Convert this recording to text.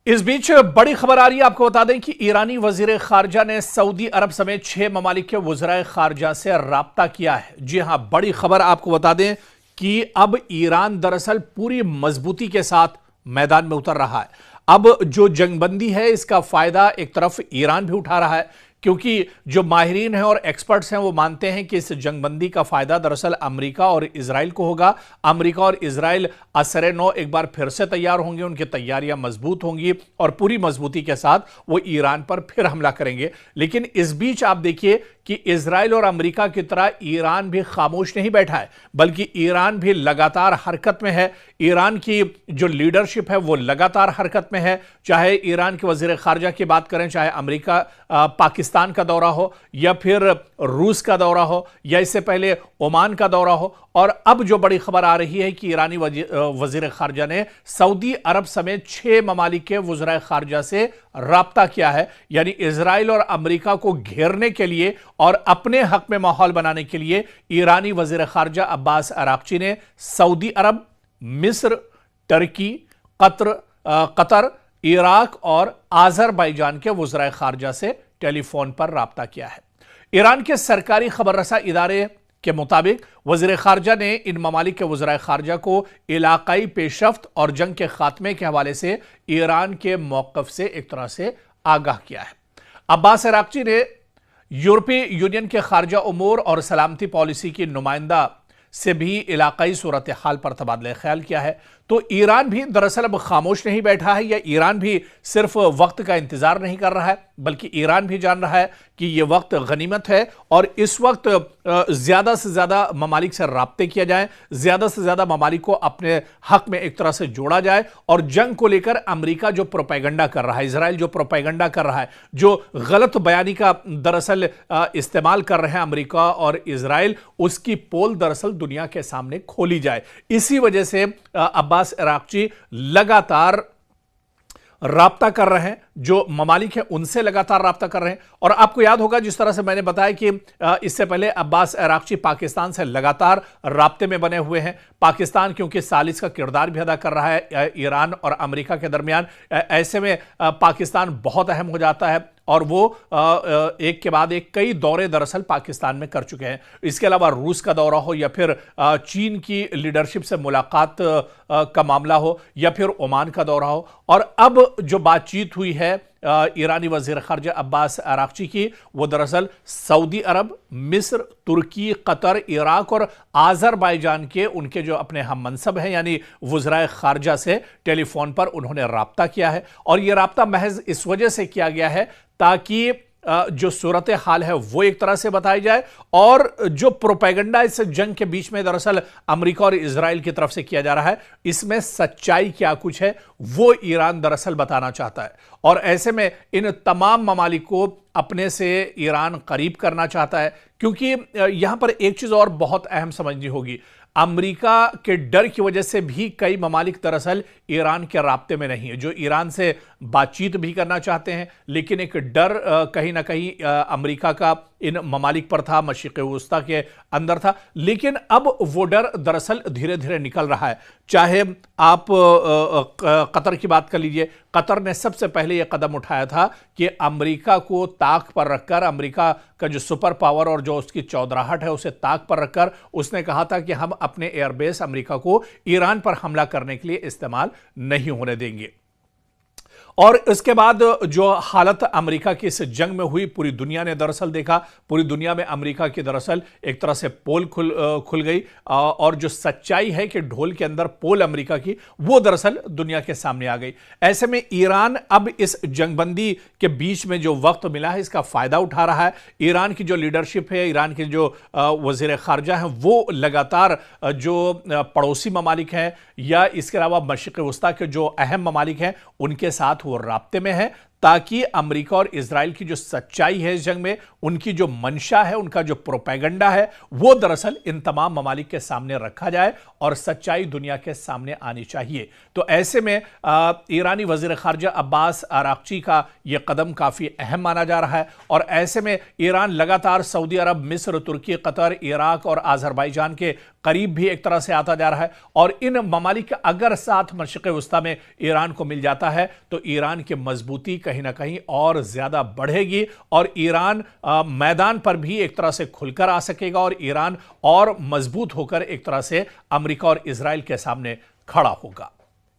इस बीच बड़ी खबर आ रही है। आपको बता दें कि ईरानी वजीर खारजा ने सऊदी अरब समेत 6 ममालिक के वज़राए खारजा से राब्ता किया है। जी हां, बड़ी खबर आपको बता दें कि अब ईरान दरअसल पूरी मजबूती के साथ मैदान में उतर रहा है। अब जो जंगबंदी है, इसका फायदा एक तरफ ईरान भी उठा रहा है, क्योंकि जो माहिरीन हैं और एक्सपर्ट्स हैं वो मानते हैं कि इस जंगबंदी का फायदा दरअसल अमेरिका और इजराइल को होगा। अमेरिका और इजराइल असरे नौ एक बार फिर से तैयार होंगे, उनकी तैयारियां मजबूत होंगी और पूरी मजबूती के साथ वो ईरान पर फिर हमला करेंगे। लेकिन इस बीच आप देखिए कि इजराइल और अमेरिका की तरह ईरान भी खामोश नहीं बैठा है, बल्कि ईरान भी लगातार हरकत में है। ईरान की जो लीडरशिप है वो लगातार हरकत में है। चाहे ईरान के वजीर खारजा की बात करें, चाहे अमेरिका पाकिस्तान का दौरा हो, या फिर रूस का दौरा हो, या इससे पहले ओमान का दौरा हो। और अब जो बड़ी खबर आ रही है कि ईरानी वजीर खारजा ने सऊदी अरब समेत 6 ममालिक के वज़राए खारजा से राब्ता किया है, यानी इजराइल और अमेरिका को घेरने के लिए और अपने हक में माहौल बनाने के लिए ईरानी वजीर खारजा अब्बास अराक्ची ने सऊदी अरब, मिस्र, टर्की, कतर, इराक और आज़रबाईजान के वज़राए खारजा से टेलीफोन पर राब्ता किया है। ईरान के सरकारी खबर रसा इदारे के मुताबिक वज़ीर खारजा ने इन ममालिक के वज़राए खारजा को इलाकाई पेशरफ्त और जंग के खात्मे के हवाले से ईरान के मौक़िफ़ से एक तरह से आगाह किया है। अब्बास अराक्ची ने यूरोपीय यूनियन के खारजा उमूर और सलामती पॉलिसी की नुमाइंदा से भी इलाकाई सूरत हाल पर तबादला ख्याल किया है। तो ईरान भी दरअसल अब खामोश नहीं बैठा है, या ईरान भी सिर्फ वक्त का इंतजार नहीं कर रहा है, बल्कि ईरान भी जान रहा है कि यह वक्त गनीमत है और इस वक्त ज्यादा से ज्यादा ममालिक से राब्ते किया जाए, ज्यादा से ज्यादा ममालिक को अपने हक में एक तरह से जोड़ा जाए। और जंग को लेकर अमेरिका जो प्रोपेगेंडा कर रहा है, इजराइल जो प्रोपेगेंडा कर रहा है, जो गलत बयानी का दरअसल इस्तेमाल कर रहे हैं अमेरिका और इजराइल, उसकी पोल दरअसल दुनिया के सामने खोली जाए। इसी वजह से अब्बास अराक्ची लगातार राब्ता कर रहे हैं, जो ममालिक हैं उनसे लगातार राब्ता कर रहे हैं। और आपको याद होगा, जिस तरह से मैंने बताया कि इससे पहले अब्बास अराक्ची पाकिस्तान से लगातार राब्ते में बने हुए हैं। पाकिस्तान क्योंकि सालिस का किरदार भी अदा कर रहा है ईरान और अमेरिका के दरमियान, ऐसे में पाकिस्तान बहुत अहम हो जाता है और वो एक के बाद एक कई दौरे दरअसल पाकिस्तान में कर चुके हैं। इसके अलावा रूस का दौरा हो, या फिर चीन की लीडरशिप से मुलाकात का मामला हो, या फिर ओमान का दौरा हो। और अब जो बातचीत हुई है ईरानी वज़ीर ख़ारजा अब्बास अराक्ची की, वो दरअसल सऊदी अरब, मिस्र, तुर्की, कतर, इराक और आज़रबाईजान के उनके जो अपने हम मनसब हैं, यानी वज़राए ख़ारजा से टेलीफोन पर उन्होंने राब्ता किया है। और यह राब्ता महज इस वजह से किया गया है ताकि जो सूरत हाल है वो एक तरह से बताई जाए, और जो प्रोपेगेंडा इस जंग के बीच में दरअसल अमेरिका और इजराइल की तरफ से किया जा रहा है, इसमें सच्चाई क्या कुछ है वो ईरान दरअसल बताना चाहता है। और ऐसे में इन तमाम ममालिक को अपने से ईरान करीब करना चाहता है, क्योंकि यहां पर एक चीज और बहुत अहम समझनी होगी। अमेरिका के डर की वजह से भी कई ममालिक दरअसल ईरान के राब्ते में नहीं है, जो ईरान से बातचीत भी करना चाहते हैं, लेकिन एक डर कहीं ना कहीं अमेरिका का इन ममालिक पर था, मशरिक़ वुस्ता के अंदर था। लेकिन अब वो डर दरअसल धीरे धीरे निकल रहा है। चाहे आप कतर की बात कर लीजिए, कतर ने सबसे पहले यह कदम उठाया था कि अमेरिका को ताक पर रखकर, अमेरिका का जो सुपर पावर और जो उसकी चौधराहट है उसे ताक पर रखकर उसने कहा था कि हम अपने एयरबेस अमेरिका को ईरान पर हमला करने के लिए इस्तेमाल नहीं होने देंगे। और इसके बाद जो हालत अमेरिका की इस जंग में हुई, पूरी दुनिया ने दरअसल देखा। पूरी दुनिया में अमेरिका की दरअसल एक तरह से पोल खुल गई, और जो सच्चाई है कि ढोल के अंदर पोल अमेरिका की, वो दरअसल दुनिया के सामने आ गई। ऐसे में ईरान अब इस जंगबंदी के बीच में जो वक्त मिला है इसका फायदा उठा रहा है। ईरान की जो लीडरशिप है, ईरान के जो वजीर खारजा हैं, वो लगातार जो पड़ोसी ममालिक हैं या इसके अलावा मशरिक़ वुस्ता के जो अहम ममालिक हैं उनके साथ वो राब्ते में है, ताकि अमेरिका और इजराइल की जो सच्चाई है इस जंग में, उनकी जो मंशा है, उनका जो प्रोपेगेंडा है, वो दरअसल इन तमाम ममालिक के सामने रखा जाए और सच्चाई दुनिया के सामने आनी चाहिए। तो ऐसे में ईरानी वजीर खारजा अब्बास अराक्ची का यह कदम काफी अहम माना जा रहा है और ऐसे में ईरान लगातार सऊदी अरब, मिस्र, तुर्की, कतर, इराक और आज़रबाईजान के करीब भी एक तरह से आता जा रहा है और इन ममालिक अगर साथ मशरिक़ वस्ता में ईरान को मिल जाता है तो ईरान की मजबूती कहीं ना कहीं और ज्यादा बढ़ेगी और ईरान मैदान पर भी एक तरह से खुलकर आ सकेगा और ईरान और मजबूत होकर एक तरह से अमेरिका और इजराइल के सामने खड़ा होगा।